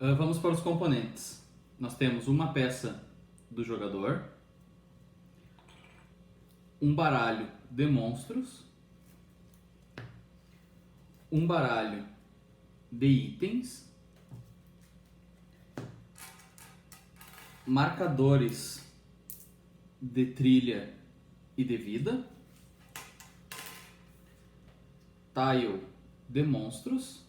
Vamos para os componentes. Nós temos uma peça do jogador, um baralho de monstros, um baralho de itens, marcadores de trilha e de vida, tile de monstros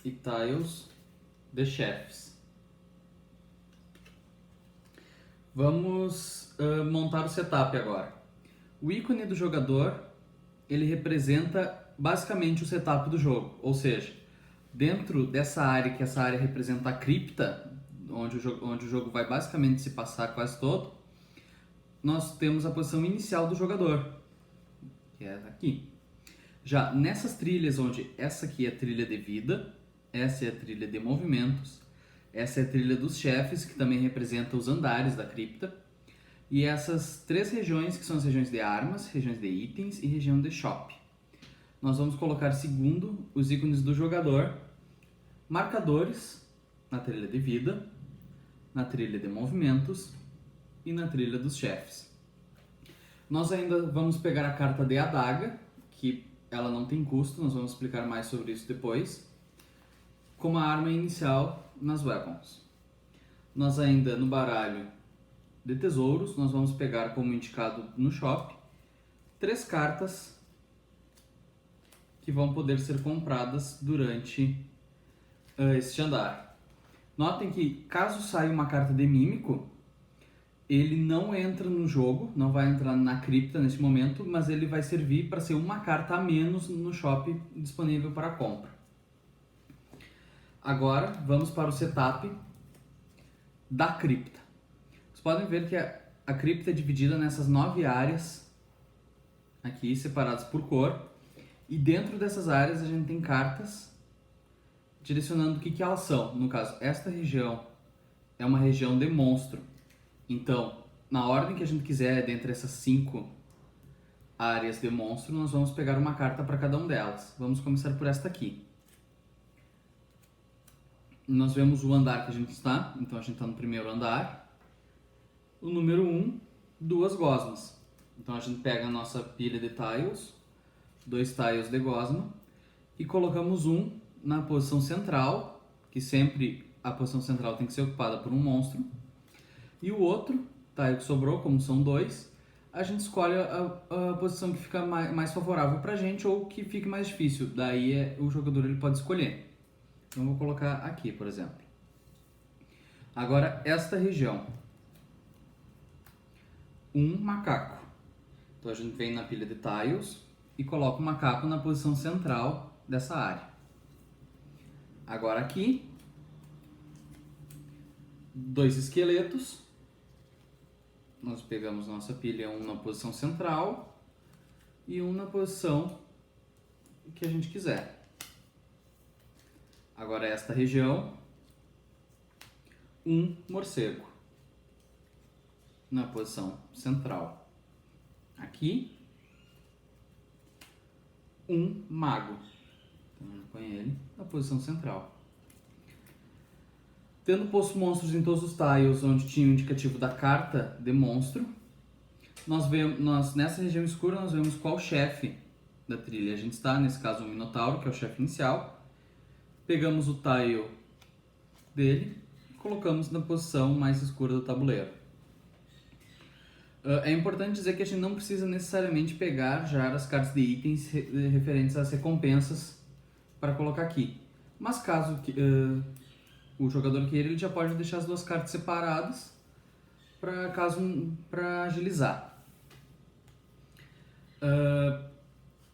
e tiles de chefes. Vamos montar o setup agora. O ícone do jogador, ele representa basicamente o setup do jogo, ou seja, dentro dessa área, que essa área representa a cripta, onde o jogo vai basicamente se passar quase todo, nós temos a posição inicial do jogador, que é aqui. Já nessas trilhas, onde essa aqui é a trilha de vida, essa é a trilha de movimentos, essa é a trilha dos chefes, que também representa os andares da cripta, e essas três regiões, que são as regiões de armas, regiões de itens e região de shop. Nós vamos colocar, segundo os ícones do jogador, marcadores na trilha de vida, na trilha de movimentos e na trilha dos chefes. Nós ainda vamos pegar a carta de adaga, que ela não tem custo, nós vamos explicar mais sobre isso depois, como a arma inicial nas weapons. Nós ainda, no baralho de tesouros, nós vamos pegar, como indicado no shop, 3 cartas que vão poder ser compradas durante este andar. Notem que, caso saia uma carta de mímico, ele não entra no jogo, não vai entrar na cripta nesse momento, mas ele vai servir para ser uma carta a menos no shop disponível para compra. Agora, vamos para o setup da cripta. Vocês podem ver que a cripta é dividida nessas 9 áreas, aqui separadas por cor, e dentro dessas áreas a gente tem cartas direcionando o que elas são. No caso, esta região é uma região de monstro. Então, na ordem que a gente quiser, dentre essas 5 áreas de monstro, nós vamos pegar uma carta para cada uma delas. Vamos começar por esta aqui. Nós vemos o andar que a gente está, então a gente está no primeiro andar. O número 1, 2 gosmas. Então a gente pega a nossa pilha de tiles, 2 tiles de gosma, e colocamos um na posição central, que sempre a posição central tem que ser ocupada por um monstro. E o outro tile que sobrou, como são 2, a gente escolhe a posição que fica mais favorável pra gente ou que fique mais difícil. Daí o jogador ele pode escolher. Então eu vou colocar aqui, por exemplo. Agora, esta região. Um macaco. Então a gente vem na pilha de tiles e coloca o macaco na posição central dessa área. Agora aqui, 2 esqueletos. Nós pegamos nossa pilha, um na posição central e um na posição que a gente quiser. Agora esta região, um morcego na posição central. Aqui, um mago. Então a gente põe ele na posição central. Tendo posto monstros em todos os tiles onde tinha o indicativo da carta de monstro, nessa região escura nós vemos qual chefe da trilha a gente está, nesse caso o Minotauro, que é o chefe inicial. Pegamos o tile dele e colocamos na posição mais escura do tabuleiro. É importante dizer que a gente não precisa necessariamente pegar já as cartas de itens referentes às recompensas para colocar aqui. Mas caso o jogador queira, ele já pode deixar as 2 cartas separadas para agilizar.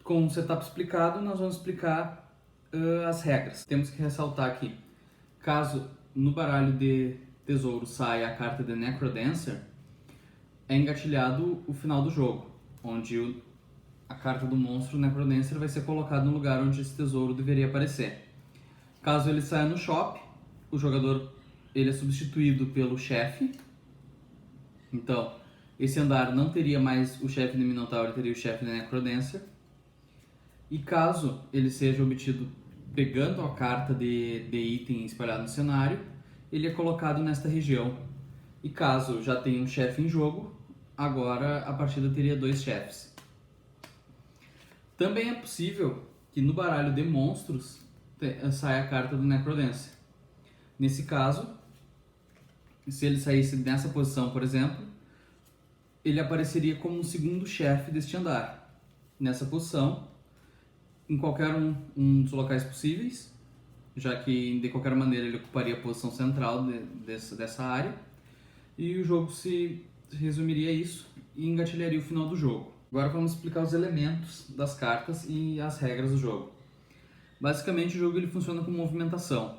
Com o setup explicado, nós vamos explicar as regras. Temos que ressaltar que, caso no baralho de tesouro saia a carta de Necrodancer, é engatilhado o final do jogo, onde a carta do monstro Necrodancer vai ser colocada no lugar onde esse tesouro deveria aparecer. Caso ele saia no shop, o jogador ele é substituído pelo chefe. Então, esse andar não teria mais o chefe de Minotauro, teria o chefe de Necrodancer. E caso ele seja obtido pegando a carta de item espalhado no cenário, ele é colocado nesta região. E caso já tenha um chefe em jogo, agora a partida teria 2 chefes. Também é possível que no baralho de monstros saia a carta do Necrodancer. Nesse caso, se ele saísse nessa posição, por exemplo, ele apareceria como o segundo chefe deste andar. Nessa posição, em qualquer um dos locais possíveis, já que de qualquer maneira ele ocuparia a posição central dessa área, e o jogo se resumiria a isso e engatilharia o final do jogo. Agora vamos explicar os elementos das cartas e as regras do jogo. Basicamente o jogo ele funciona com movimentação.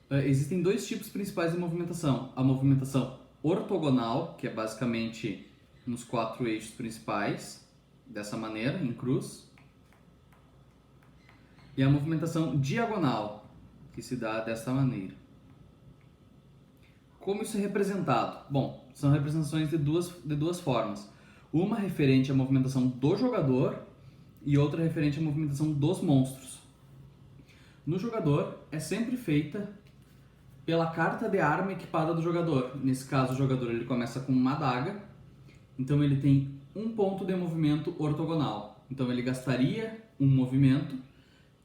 Existem 2 tipos principais de movimentação. A movimentação ortogonal, que é basicamente nos 4 eixos principais, dessa maneira, em cruz. E a movimentação diagonal, que se dá desta maneira. Como isso é representado? Bom, são representações de duas formas. Uma referente à movimentação do jogador e outra referente à movimentação dos monstros. No jogador, é sempre feita pela carta de arma equipada do jogador. Nesse caso, o jogador ele começa com uma adaga, então ele tem um ponto de movimento ortogonal. Então ele gastaria um movimento,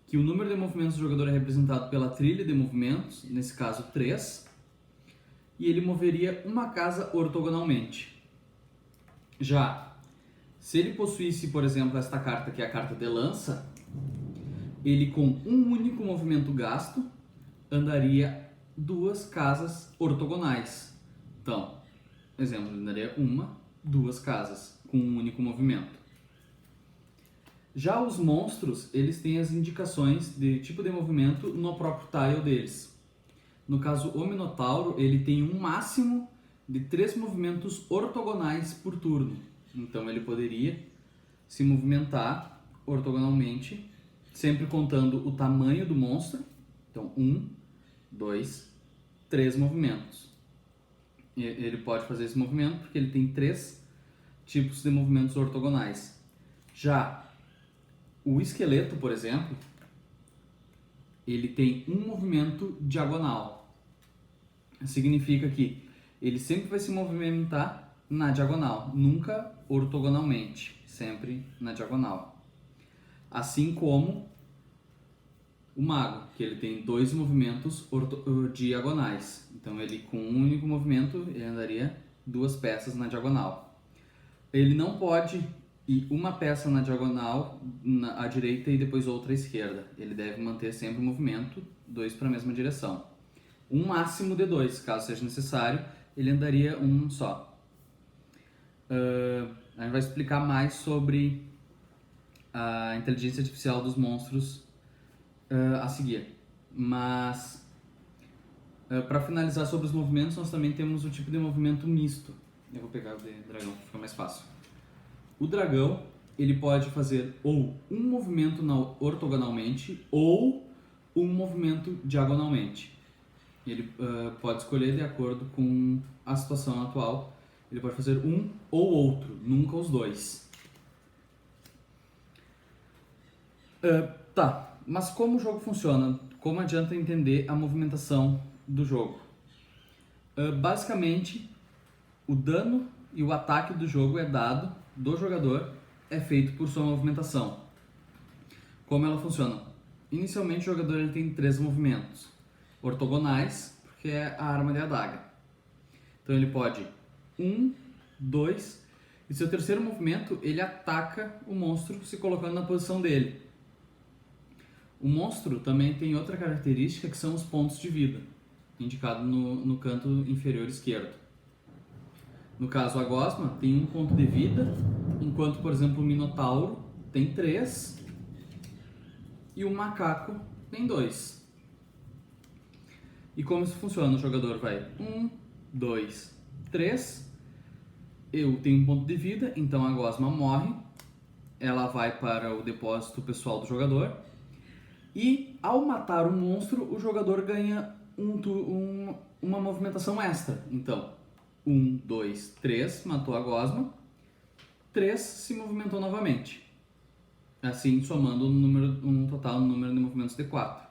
que o número de movimentos do jogador é representado pela trilha de movimentos, nesse caso 3, e ele moveria uma casa ortogonalmente. Já, se ele possuísse, por exemplo, esta carta, que é a carta de lança, ele com um único movimento gasto, andaria 2 casas ortogonais. Então, exemplo, ele andaria 2 casas com um único movimento. Já os monstros, eles têm as indicações de tipo de movimento no próprio tile deles. No caso, o Minotauro, ele tem um máximo de 3 movimentos ortogonais por turno. Então ele poderia se movimentar ortogonalmente, sempre contando o tamanho do monstro. Então 1, 2, 3 movimentos. Ele pode fazer esse movimento porque ele tem 3 tipos de movimentos ortogonais. Já o esqueleto, por exemplo, ele tem um movimento diagonal. Significa que ele sempre vai se movimentar na diagonal, nunca ortogonalmente, sempre na diagonal. Assim como o mago, que ele tem 2 movimentos diagonais. Então ele com um único movimento ele andaria 2 peças na diagonal. Ele não pode ir uma peça na diagonal à direita e depois outra à esquerda. Ele deve manter sempre o movimento, 2 para a mesma direção. Um máximo de 2, caso seja necessário, ele andaria um só. A gente vai explicar mais sobre a inteligência artificial dos monstros a seguir. Mas, para finalizar sobre os movimentos, nós também temos o tipo de movimento misto. Eu vou pegar o de dragão, para ficar mais fácil. O dragão, ele pode fazer ou um movimento ortogonalmente ou um movimento diagonalmente. Ele pode escolher de acordo com a situação atual. Ele pode fazer um ou outro, nunca os 2. Tá, mas como o jogo funciona? Como adianta entender a movimentação do jogo? Basicamente, o dano e o ataque do jogo é dado do jogador, é feito por sua movimentação. Como ela funciona? Inicialmente o jogador ele tem 3 movimentos ortogonais, porque é a arma de adaga. Então ele pode 1, 2, e seu terceiro movimento ele ataca o monstro se colocando na posição dele. O monstro também tem outra característica que são os pontos de vida, indicado no canto inferior esquerdo. No caso, a gosma tem 1 ponto de vida, enquanto, por exemplo, o minotauro tem 3 e o macaco tem 2. E como isso funciona? O jogador vai 1, 2, 3. Eu tenho 1 ponto de vida, então a gosma morre. Ela vai para o depósito pessoal do jogador. E ao matar o monstro, o jogador ganha uma movimentação extra. Então, 1, 2, 3, matou a gosma. 3 se movimentou novamente. assim somando um total número de movimentos de 4.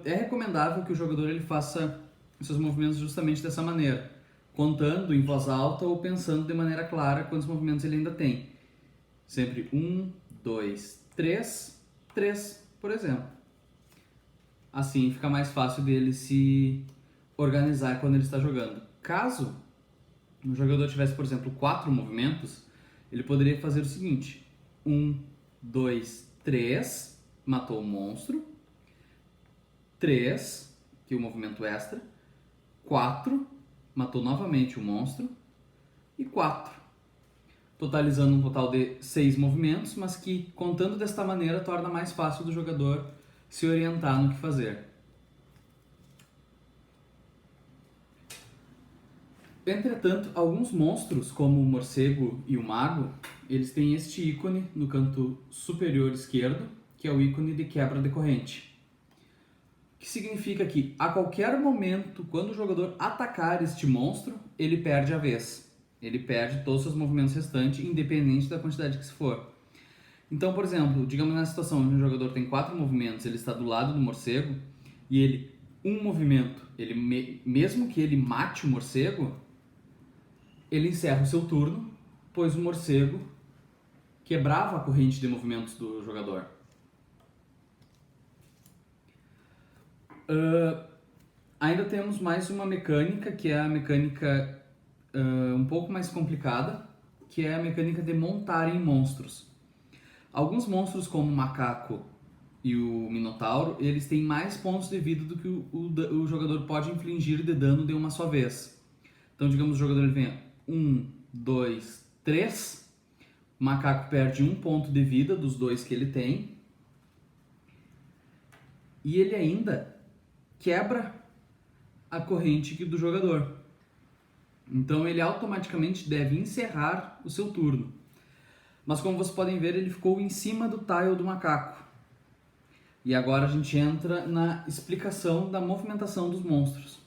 É recomendável que o jogador ele faça seus movimentos justamente dessa maneira, contando em voz alta ou pensando de maneira clara quantos movimentos ele ainda tem. Sempre 1, 2, 3, 3, por exemplo. Assim fica mais fácil dele se organizar quando ele está jogando. Caso o jogador tivesse, por exemplo, 4 movimentos, ele poderia fazer o seguinte: 1, 2, 3, matou o monstro. 3, que é o movimento extra. 4, matou novamente o monstro. E 4, totalizando um total de 6 movimentos, mas que, contando desta maneira, torna mais fácil do jogador se orientar no que fazer. Entretanto, alguns monstros, como o morcego e o mago, eles têm este ícone no canto superior esquerdo, que é o ícone de quebra de corrente. Que significa que, a qualquer momento, quando o jogador atacar este monstro, ele perde a vez. Ele perde todos os seus movimentos restantes, independente da quantidade que se for. Então, por exemplo, digamos na situação onde um jogador tem 4 movimentos, ele está do lado do morcego, e ele, um movimento, mesmo que ele mate o morcego, ele encerra o seu turno, pois o morcego quebrava a corrente de movimentos do jogador. Ainda temos mais uma mecânica, que é a mecânica um pouco mais complicada, que é a mecânica de montar em monstros. Alguns monstros, como o macaco e o minotauro, eles têm mais pontos de vida do que o jogador pode infligir de dano de uma só vez. Então, digamos, o jogador venha 1, 2, 3, o macaco perde 1 ponto de vida dos 2 que ele tem, e ele ainda quebra a corrente do jogador. Então ele automaticamente deve encerrar o seu turno. Mas como vocês podem ver, ele ficou em cima do tile do macaco. E agora a gente entra na explicação da movimentação dos monstros.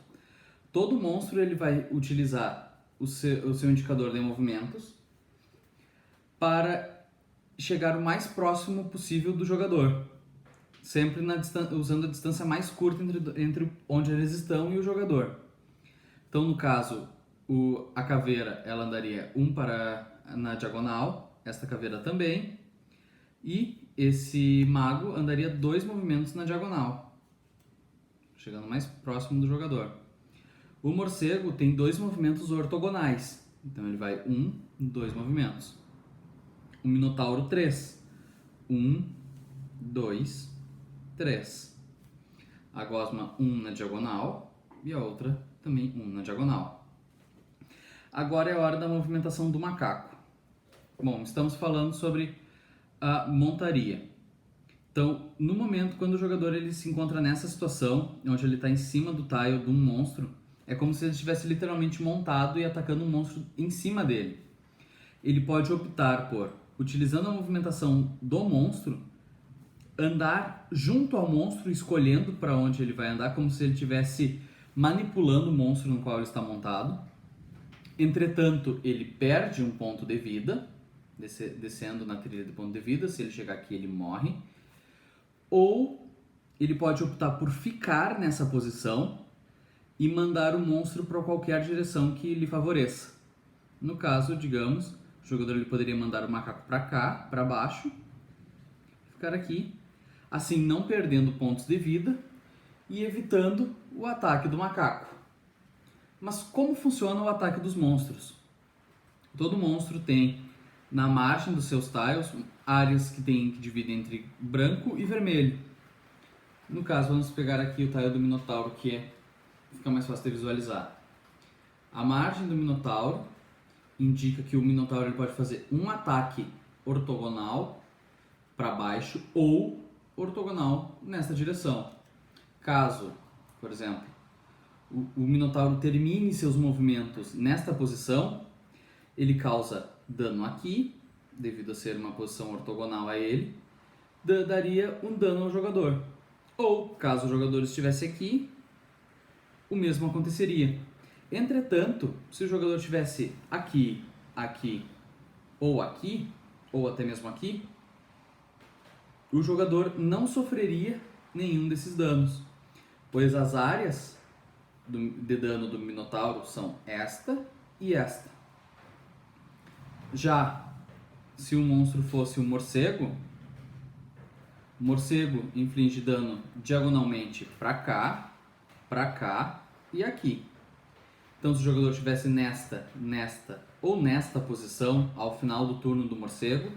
Todo monstro ele vai utilizar o seu indicador de movimentos para chegar o mais próximo possível do jogador. Sempre usando a distância mais curta entre onde eles estão e o jogador. Então, no caso, a caveira ela andaria 1 na diagonal, esta caveira também, e esse mago andaria 2 movimentos na diagonal, chegando mais próximo do jogador. O morcego tem 2 movimentos ortogonais, então ele vai 2 movimentos. O minotauro 3, 2, 3. A gosma 1 na diagonal e a outra também 1 na diagonal. Agora é a hora da movimentação do macaco. Bom, estamos falando sobre a montaria. Então, no momento quando o jogador ele se encontra nessa situação, onde ele está em cima do tile de um monstro, é como se ele estivesse literalmente montado e atacando um monstro em cima dele. Ele pode optar por, utilizando a movimentação do monstro, andar junto ao monstro, escolhendo para onde ele vai andar, como se ele estivesse manipulando o monstro no qual ele está montado. Entretanto, ele perde um ponto de vida, descendo na trilha de ponto de vida. Se ele chegar aqui, ele morre. Ou ele pode optar por ficar nessa posição e mandar o monstro para qualquer direção que lhe favoreça. No caso, digamos, o jogador ele poderia mandar o macaco para cá, para baixo, ficar aqui, assim não perdendo pontos de vida e evitando o ataque do macaco. Mas como funciona o ataque dos monstros? Todo monstro tem na margem dos seus tiles áreas que dividem entre branco e vermelho. No caso, vamos pegar aqui o tile do minotauro, que fica mais fácil de visualizar. A margem do minotauro indica que o minotauro ele pode fazer um ataque ortogonal para baixo ou ortogonal nesta direção. Caso, por exemplo, o minotauro termine seus movimentos nesta posição, ele causa dano aqui, devido a ser uma posição ortogonal a ele, daria um dano ao jogador. Ou, caso o jogador estivesse aqui, o mesmo aconteceria. Entretanto, se o jogador estivesse aqui, aqui, ou até mesmo aqui, o jogador não sofreria nenhum desses danos, pois as áreas de dano do Minotauro são esta e esta. Já se o monstro fosse um morcego, o morcego inflige dano diagonalmente para cá e aqui. Então, se o jogador estivesse nesta ou nesta posição ao final do turno do morcego,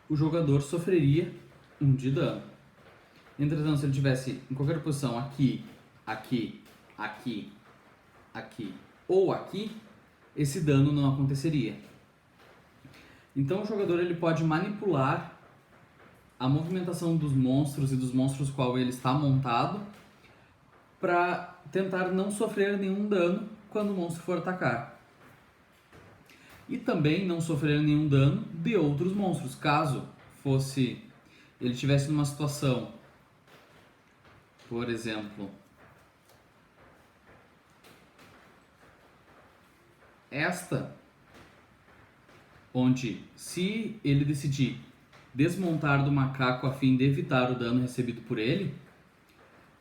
o jogador sofreria 1 de dano. Entretanto, se ele estivesse em qualquer posição aqui ou aqui, esse dano não aconteceria. Então, o jogador ele pode manipular a movimentação dos monstros e dos monstros qual ele está montado para tentar não sofrer nenhum dano quando o monstro for atacar. E também não sofrer nenhum dano de outros monstros, caso ele estivesse numa situação, por exemplo, esta, onde se ele decidir desmontar do macaco a fim de evitar o dano recebido por ele,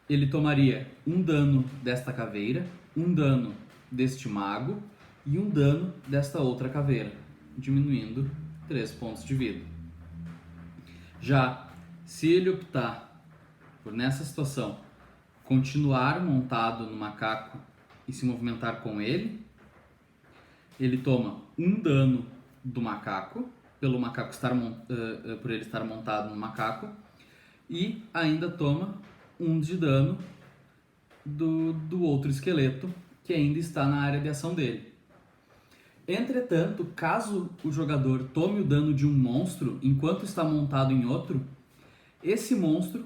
ele tomaria 1 dano desta caveira, 1 dano deste mago e 1 dano desta outra caveira, diminuindo 3 pontos de vida. Já se ele optar por, nessa situação, continuar montado no macaco e se movimentar com ele, ele toma 1 dano do macaco, por ele estar montado no macaco, e ainda toma 1 de dano do outro esqueleto que ainda está na área de ação dele. Entretanto, caso o jogador tome o dano de um monstro enquanto está montado em outro, esse monstro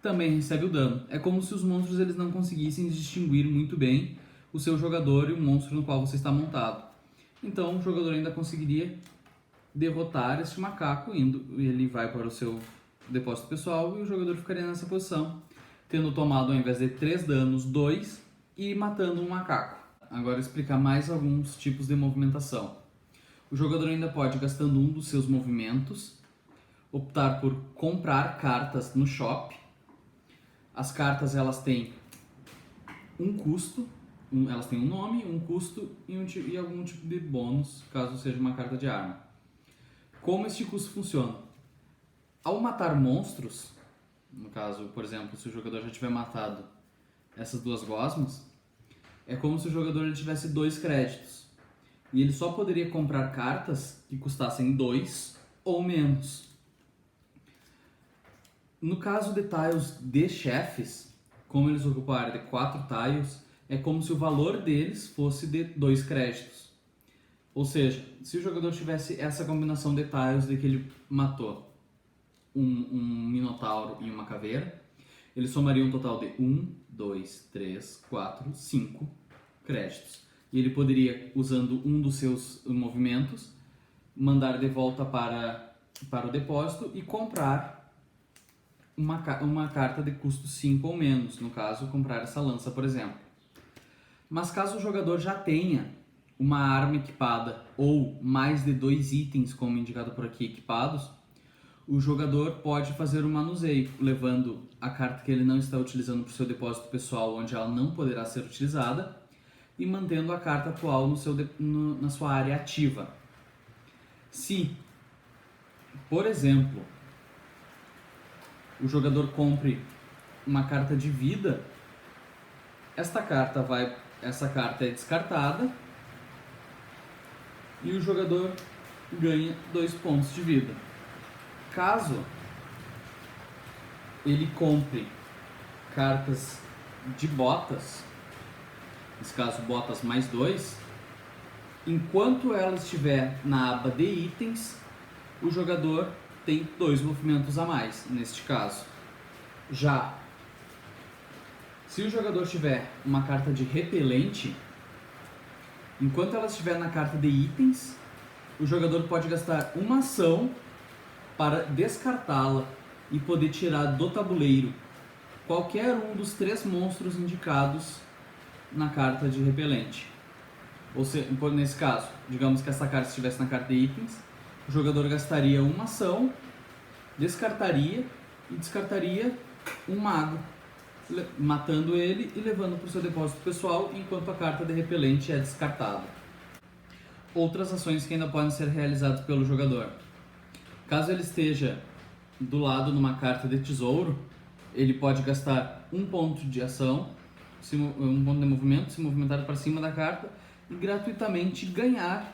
também recebe o dano. É como se os monstros eles não conseguissem distinguir muito bem o seu jogador e o monstro no qual você está montado. Então o jogador ainda conseguiria derrotar este macaco, ele vai para o seu depósito pessoal e o jogador ficaria nessa posição, tendo tomado ao invés de 3 danos, 2 e matando um macaco. Agora explicar mais alguns tipos de movimentação. O jogador ainda pode, gastando um dos seus movimentos, optar por comprar cartas no shop. As cartas elas têm um custo, elas têm um nome, um custo e algum tipo de bônus, caso seja uma carta de arma. Como este custo funciona? Ao matar monstros, no caso, por exemplo, se o jogador já tiver matado essas 2 gosmas, é como se o jogador ele tivesse 2 créditos. E ele só poderia comprar cartas que custassem 2 ou menos. No caso de tiles de chefes, como eles ocupam a área de 4 tiles, é como se o valor deles fosse de 2 créditos. Ou seja, se o jogador tivesse essa combinação de tiles de que ele matou um minotauro e uma caveira, ele somaria um total de 1, 2, 3, 4, 5 créditos. E ele poderia, usando um dos seus movimentos, mandar de volta para o depósito e comprar uma carta de custo 5 ou menos, no caso, comprar essa lança, por exemplo. Mas caso o jogador já tenha uma arma equipada ou mais de 2 itens, como indicado por aqui, equipados, o jogador pode fazer um manuseio, levando a carta que ele não está utilizando para o seu depósito pessoal, onde ela não poderá ser utilizada, e mantendo a carta atual na sua área ativa. Se, por exemplo, o jogador compre uma carta de vida, essa carta é descartada e o jogador ganha 2 pontos de vida. Caso ele compre cartas de botas, nesse caso botas mais 2, enquanto ela estiver na aba de itens, o jogador tem 2 movimentos a mais, neste caso. Já se o jogador tiver uma carta de repelente, enquanto ela estiver na carta de itens, o jogador pode gastar uma ação para descartá-la e poder tirar do tabuleiro qualquer um dos 3 monstros indicados na carta de repelente. Ou seja, nesse caso, digamos que essa carta estivesse na carta de itens, o jogador gastaria uma ação, descartaria e descartaria um mago, matando ele e levando para o seu depósito pessoal enquanto a carta de repelente é descartada. Outras ações que ainda podem ser realizadas pelo jogador. Caso ele esteja do lado numa carta de tesouro, ele pode gastar um ponto de ação, um ponto de movimento, se movimentar para cima da carta e gratuitamente ganhar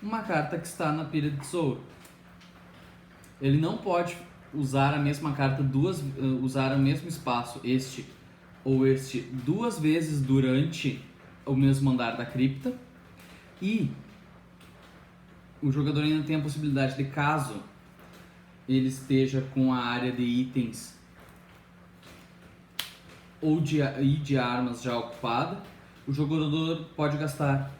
uma carta que está na pilha de tesouro. Ele não pode usar a mesma carta usar o mesmo espaço, este ou este, duas vezes durante o mesmo andar da cripta. E o jogador ainda tem a possibilidade de, caso ele esteja com a área de itens ou de armas já ocupada, o jogador pode gastar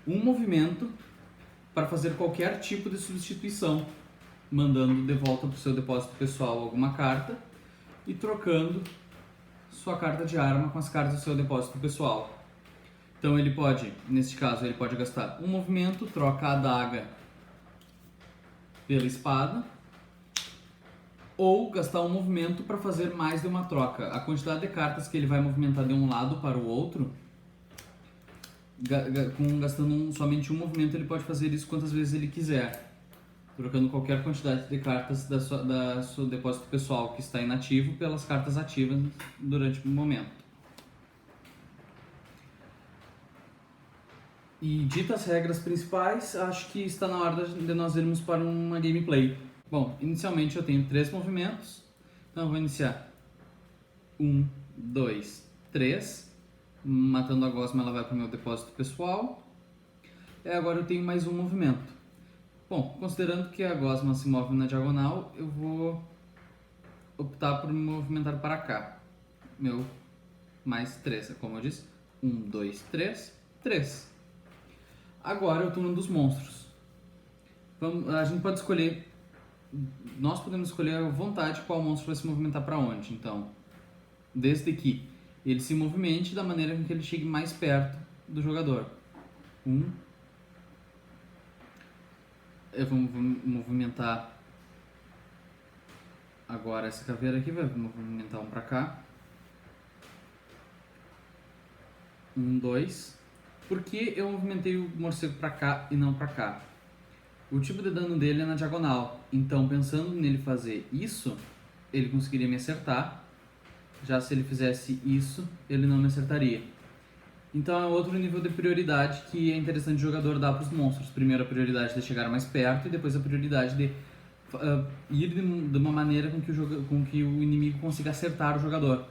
um movimento para fazer qualquer tipo de substituição, mandando de volta para o seu depósito pessoal alguma carta e trocando sua carta de arma com as cartas do seu depósito pessoal. Então ele pode, neste caso, ele pode gastar um movimento, troca a adaga pela espada, ou gastar um movimento para fazer mais de uma troca. A quantidade de cartas que ele vai movimentar de um lado para o outro, gastando somente um movimento, ele pode fazer isso quantas vezes ele quiser, trocando qualquer quantidade de cartas da seu depósito pessoal que está inativo pelas cartas ativas durante o momento. E ditas as regras principais, acho que está na hora de nós irmos para uma gameplay. Bom, inicialmente eu tenho 3 movimentos, então eu vou iniciar 1, 2, 3, matando a gosma, ela vai para o meu depósito pessoal, e agora eu tenho mais um movimento. Bom, considerando que a gosma se move na diagonal, eu vou optar por me movimentar para cá, meu mais 3, como eu disse, 1, 2, 3, 3. Agora é o turno dos monstros. A gente pode escolher, nós podemos escolher à vontade qual monstro vai se movimentar para onde. Então, desde que ele se movimente da maneira com que ele chegue mais perto do jogador. Eu vou movimentar agora essa caveira aqui, vai movimentar um para cá. 1, 2. Por que eu movimentei o morcego para cá e não para cá? O tipo de dano dele é na diagonal, então pensando nele fazer isso, ele conseguiria me acertar. Já se ele fizesse isso, ele não me acertaria. Então é outro nível de prioridade que é interessante o jogador dar para os monstros. Primeiro a prioridade de chegar mais perto e depois a prioridade de ir de uma maneira com que o inimigo consiga acertar o jogador.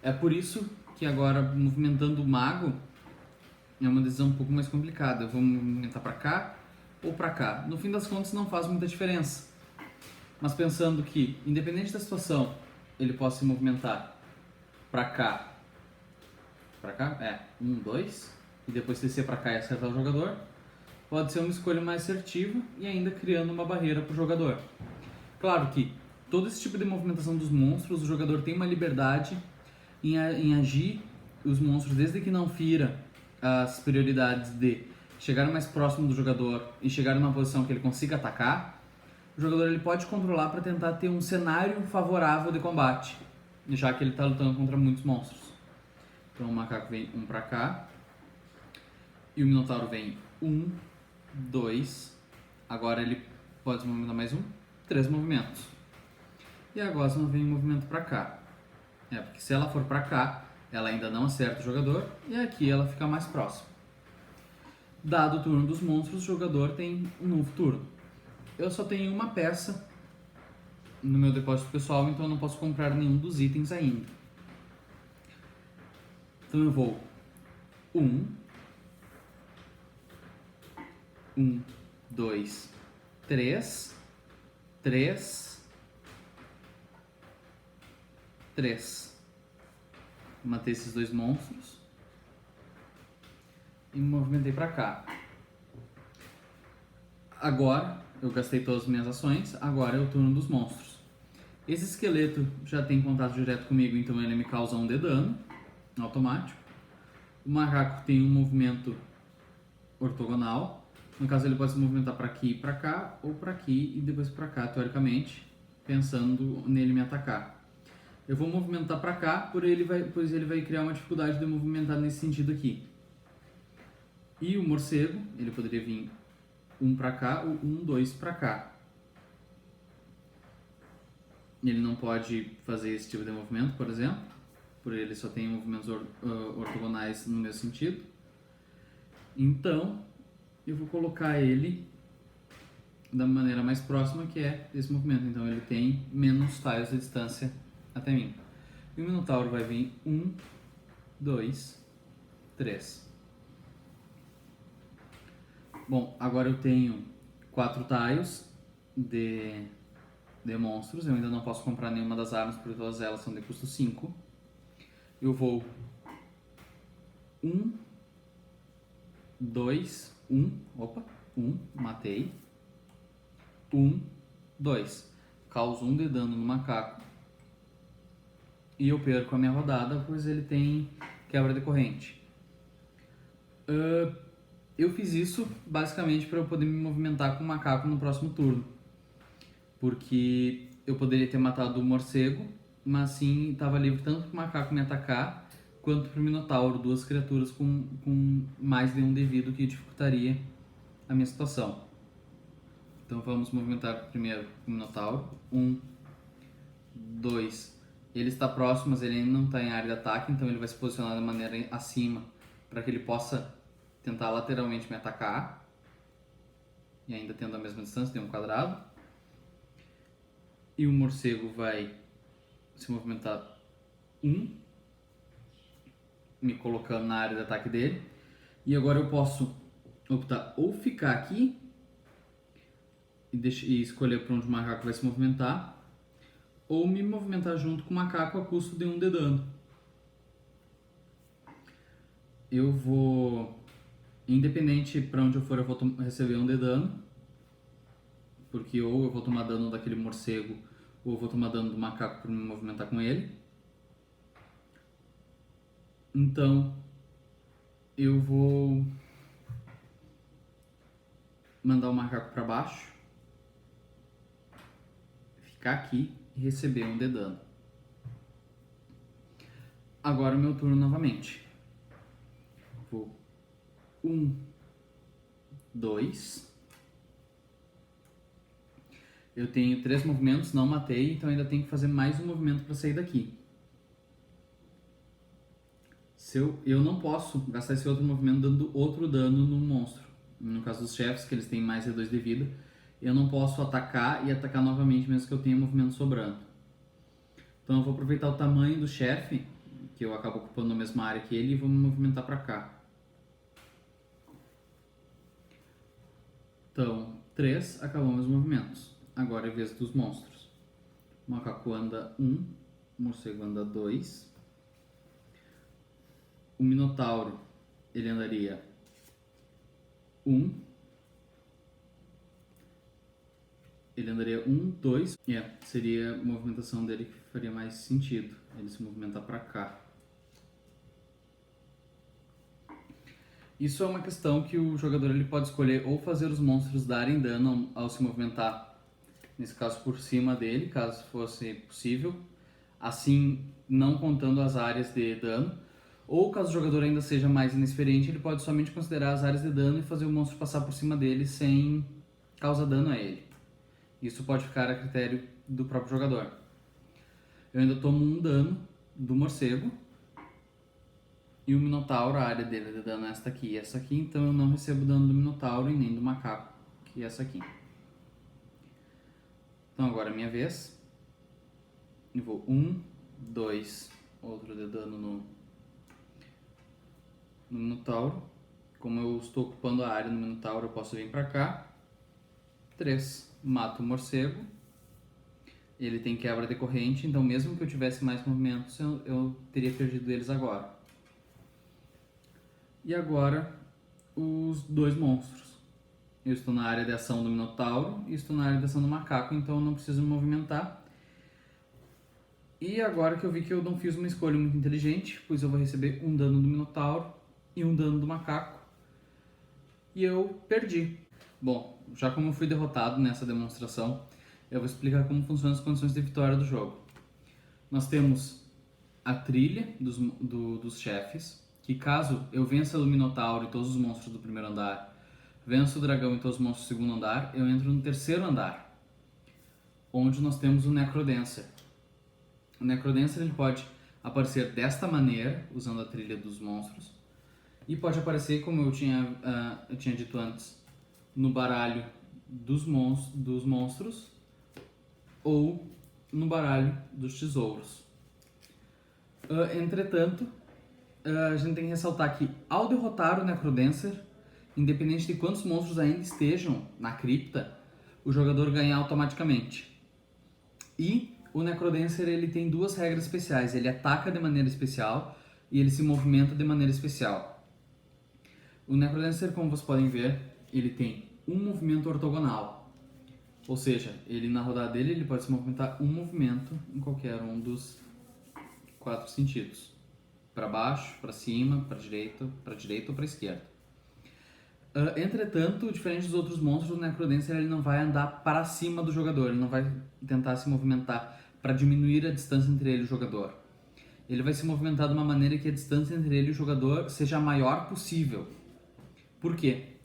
É por isso que agora, movimentando o mago, é uma decisão um pouco mais complicada. Eu vou movimentar para cá ou para cá. No fim das contas não faz muita diferença. Mas pensando que, independente da situação, ele possa se movimentar para cá. Para cá? 1, 2. E depois descer para cá e acertar o jogador. Pode ser uma escolha mais assertiva e ainda criando uma barreira para o jogador. Claro que todo esse tipo de movimentação dos monstros, o jogador tem uma liberdade em agir os monstros desde que não fira as prioridades de chegar mais próximo do jogador e chegar numa posição que ele consiga atacar. O jogador ele pode controlar para tentar ter um cenário favorável de combate, já que ele está lutando contra muitos monstros. Então o macaco vem um para cá e o minotauro vem 1, 2. Agora ele pode se movimentar mais 3 movimentos. E a gosma vem em movimento para cá. Porque se ela for para cá, ela ainda não acerta o jogador e aqui ela fica mais próxima. Dado o turno dos monstros, o jogador tem um novo turno. Eu só tenho uma peça no meu depósito pessoal, então eu não posso comprar nenhum dos itens ainda. Então eu vou 1, 2, 3, 3. Matei esses 2 monstros e me movimentei para cá. Agora eu gastei todas as minhas ações, agora é o turno dos monstros. Esse esqueleto já tem contato direto comigo, então ele me causa 1 de dano automático. O macaco tem um movimento ortogonal, no caso ele pode se movimentar para aqui e para cá, ou para aqui e depois para cá, teoricamente. pensando nele me atacar. Eu vou movimentar para cá, pois ele vai criar uma dificuldade de eu movimentar nesse sentido aqui. E o morcego, ele poderia vir um para cá ou um, dois para cá. Ele não pode fazer esse tipo de movimento, por exemplo, por ele só tem movimentos ortogonais no mesmo sentido. Então, eu vou colocar ele da maneira mais próxima, que é esse movimento. Então ele tem menos tiles de distância até mim. E o Minotauro vai vir 1, 2, 3. Bom, agora eu tenho 4 tiles de monstros. Eu ainda não posso comprar nenhuma das armas, porque todas elas são de custo 5. Eu vou 1, 2, 1. Opa, 1, matei. 1, 2. Causo 1 de dano no macaco. E eu perco a minha rodada, pois ele tem quebra de corrente. Eu fiz isso basicamente para eu poder me movimentar com o macaco no próximo turno. Porque eu poderia ter matado o morcego, mas sim estava livre tanto para o macaco me atacar, quanto para o minotauro, duas criaturas com mais de um de vida, que dificultaria a minha situação. Então vamos movimentar primeiro o minotauro. 1, 2. Ele está próximo, mas ele ainda não está em área de ataque, então ele vai se posicionar de maneira acima para que ele possa tentar lateralmente me atacar. E ainda tendo a mesma distância, tem um quadrado. E o morcego vai se movimentar 1, me colocando na área de ataque dele. E agora eu posso optar ou ficar aqui e escolher para onde o macaco vai se movimentar, ou me movimentar junto com o macaco a custo de 1 de dano. Eu vou, independente para onde eu for, eu vou receber 1 de dano, porque ou eu vou tomar dano daquele morcego, ou eu vou tomar dano do macaco por me movimentar com ele. Então, eu vou mandar o macaco para baixo, ficar aqui e receber 1 de dano. Agora é o meu turno novamente. Vou 1, 2. Eu tenho 3 movimentos, não matei, então ainda tenho que fazer mais um movimento para sair daqui. Eu não posso gastar esse outro movimento dando outro dano no monstro. No caso dos chefes, que eles têm mais de 2 de vida, eu não posso atacar e atacar novamente, mesmo que eu tenha movimento sobrando. Então eu vou aproveitar o tamanho do chefe, que eu acabo ocupando a mesma área que ele, e vou me movimentar para cá. Então, 3, acabam os movimentos. Agora é a vez dos monstros. O macaco anda 1, o morcego anda 2. O minotauro, ele andaria 1. Ele andaria 1, 2. Seria a movimentação dele que faria mais sentido. Ele se movimentar para cá. Isso é uma questão que o jogador ele pode escolher ou fazer os monstros darem dano ao se movimentar, nesse caso por cima dele, caso fosse possível, assim não contando as áreas de dano, ou caso o jogador ainda seja mais inexperiente, ele pode somente considerar as áreas de dano e fazer o monstro passar por cima dele sem causar dano a ele. Isso pode ficar a critério do próprio jogador. Eu ainda tomo 1 dano do morcego. E o minotauro, a área dele de dano é esta aqui e essa aqui, então eu não recebo dano do minotauro e nem do macaco, que é essa aqui. Então agora é minha vez. Eu vou 1, 2, outro de dano no minotauro. Como eu estou ocupando a área no minotauro, eu posso vir pra cá. 3, mato o morcego. Ele tem quebra de corrente, então mesmo que eu tivesse mais movimentos, eu teria perdido eles agora. E agora, os 2 monstros. Eu estou na área de ação do minotauro e estou na área de ação do macaco, então eu não preciso me movimentar. E agora que eu vi que eu não fiz uma escolha muito inteligente, pois eu vou receber 1 dano do minotauro e 1 dano do macaco. E eu perdi. Bom, já como eu fui derrotado nessa demonstração, eu vou explicar como funcionam as condições de vitória do jogo. Nós temos a trilha dos chefes, que caso eu vença o Minotauro e todos os monstros do primeiro andar, venço o dragão e todos os monstros do segundo andar, eu entro no terceiro andar, onde nós temos o Necrodancer. O Necrodancer ele pode aparecer desta maneira, usando a trilha dos monstros, e pode aparecer, como eu tinha dito antes, no baralho dos monstros ou no baralho dos tesouros. Entretanto, a gente tem que ressaltar que ao derrotar o Necrodancer, independente de quantos monstros ainda estejam na cripta, o jogador ganha automaticamente. E o Necrodancer ele tem duas regras especiais: ele ataca de maneira especial e ele se movimenta de maneira especial. O Necrodancer, como vocês podem ver, ele tem um movimento ortogonal, ou seja, ele na rodada dele ele pode se movimentar um movimento em qualquer um dos 4 sentidos: para baixo, para cima, para direita ou para esquerda. Entretanto, diferente dos outros monstros, o Necrodancer ele não vai andar para cima do jogador, ele não vai tentar se movimentar para diminuir a distância entre ele e o jogador. Ele vai se movimentar de uma maneira que a distância entre ele e o jogador seja a maior possível. Por quê?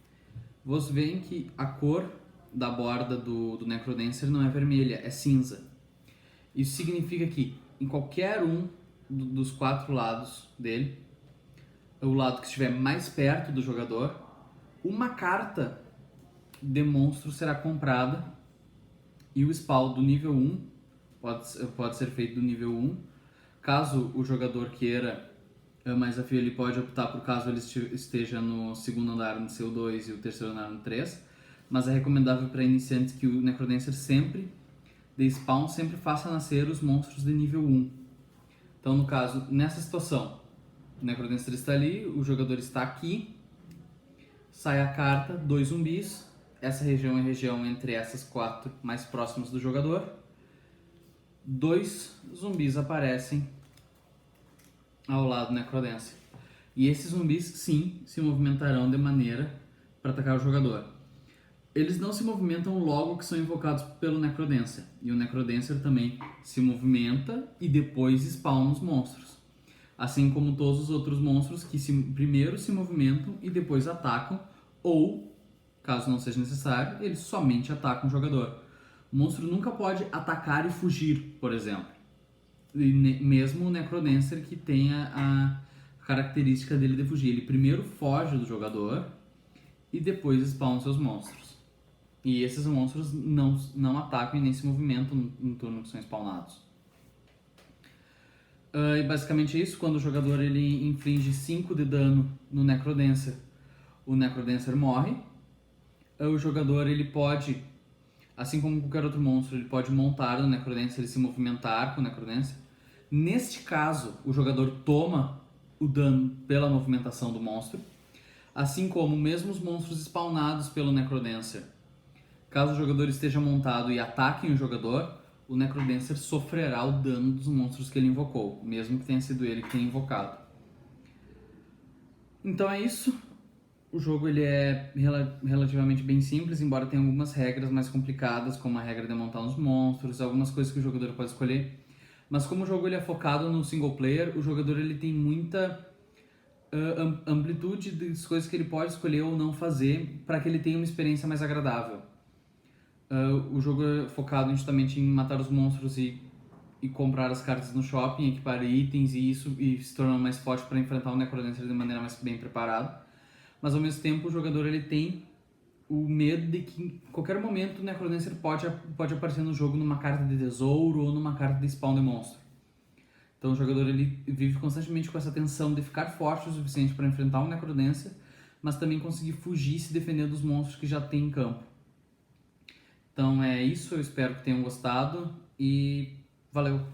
Vocês veem que a cor da borda do Necrodancer não é vermelha, é cinza. Isso significa que em qualquer um dos 4 lados dele, o lado que estiver mais perto do jogador, uma carta de monstro será comprada e o spawn do nível 1 pode ser feito do nível 1. Caso o jogador queira mais desafio, ele pode optar por caso ele esteja no segundo andar no CO2 e o terceiro andar no 3, mas é recomendável para iniciantes que o Necrodancer sempre, de spawn, sempre faça nascer os monstros de nível 1. Então, no caso, nessa situação, o Necrodancer está ali, o jogador está aqui, sai a carta, 2 zumbis, essa região é a região entre essas 4 mais próximas do jogador, 2 zumbis aparecem ao lado do Necrodancer. E esses zumbis, sim, se movimentarão de maneira para atacar o jogador. Eles não se movimentam logo que são invocados pelo Necrodancer. E o Necrodancer também se movimenta e depois spawna os monstros. Assim como todos os outros monstros que primeiro se movimentam e depois atacam, ou, caso não seja necessário, eles somente atacam o jogador. O monstro nunca pode atacar e fugir, por exemplo. E mesmo o Necrodancer que tem a característica dele de fugir. Ele primeiro foge do jogador e depois spawna seus monstros. E esses monstros não atacam e nem se movimentam no turno que são spawnados. E basicamente é isso. Quando o jogador ele inflige 5 de dano no Necrodancer, o Necrodancer morre. O jogador ele pode, assim como qualquer outro monstro, ele pode montar no Necrodancer e se movimentar com o Necrodancer. Neste caso, o jogador toma o dano pela movimentação do monstro, assim como mesmo os monstros spawnados pelo Necrodancer. Caso o jogador esteja montado e ataquem o jogador, o Necrodancer sofrerá o dano dos monstros que ele invocou, mesmo que tenha sido ele que tenha invocado. Então é isso. O jogo ele é relativamente bem simples, embora tenha algumas regras mais complicadas, como a regra de montar os monstros, algumas coisas que o jogador pode escolher. Mas como o jogo ele é focado no single player, o jogador ele tem muita amplitude das coisas que ele pode escolher ou não fazer para que ele tenha uma experiência mais agradável. O jogo é focado justamente em matar os monstros e comprar as cartas no shopping, equipar itens e se tornar mais forte para enfrentar o Necrodancer de maneira mais bem preparada. Mas ao mesmo tempo o jogador ele tem o medo de que em qualquer momento o Necrodancer pode aparecer no jogo numa carta de tesouro ou numa carta de spawn de monstro. Então o jogador ele vive constantemente com essa tensão de ficar forte o suficiente para enfrentar o Necrodancer, mas também conseguir fugir e se defender dos monstros que já tem em campo. Então é isso, eu espero que tenham gostado e valeu!